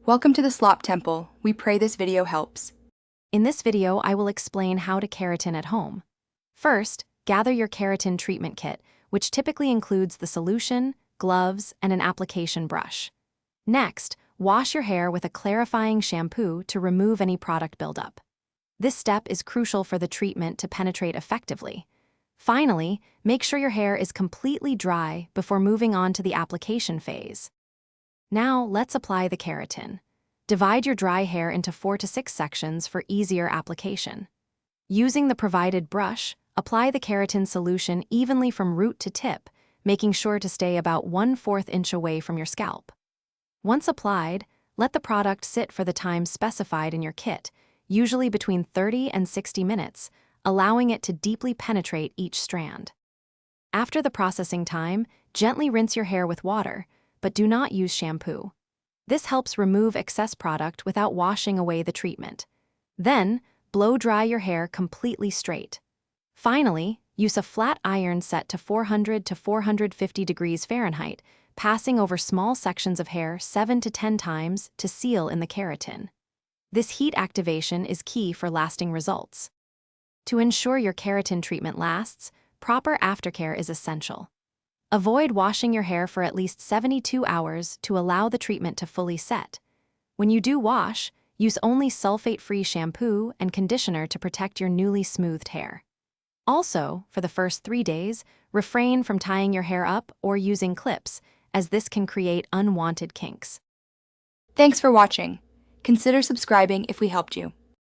Welcome to the Slop Temple. We pray this video helps. In this video, I will explain how to keratin at home. First, gather your keratin treatment kit, which typically includes the solution, gloves, and an application brush. Next, wash your hair with a clarifying shampoo to remove any product buildup. This step is crucial for the treatment to penetrate effectively. Finally, make sure your hair is completely dry before moving on to the application phase. Now, let's apply the keratin. Divide your dry hair into 4 to 6 sections for easier application. Using the provided brush, apply the keratin solution evenly from root to tip, making sure to stay about 1/4 inch away from your scalp. Once applied, let the product sit for the time specified in your kit, usually between 30 and 60 minutes, allowing it to deeply penetrate each strand. After the processing time, gently rinse your hair with water, but do not use shampoo. This helps remove excess product without washing away the treatment. Then, blow dry your hair completely straight. Finally, use a flat iron set to 400 to 450 degrees Fahrenheit, passing over small sections of hair 7 to 10 times to seal in the keratin. This heat activation is key for lasting results. To ensure your keratin treatment lasts, proper aftercare is essential. Avoid washing your hair for at least 72 hours to allow the treatment to fully set. When you do wash, use only sulfate-free shampoo and conditioner to protect your newly smoothed hair. Also, for the first 3 days, refrain from tying your hair up or using clips, as this can create unwanted kinks. Thanks for watching. Consider subscribing if we helped you.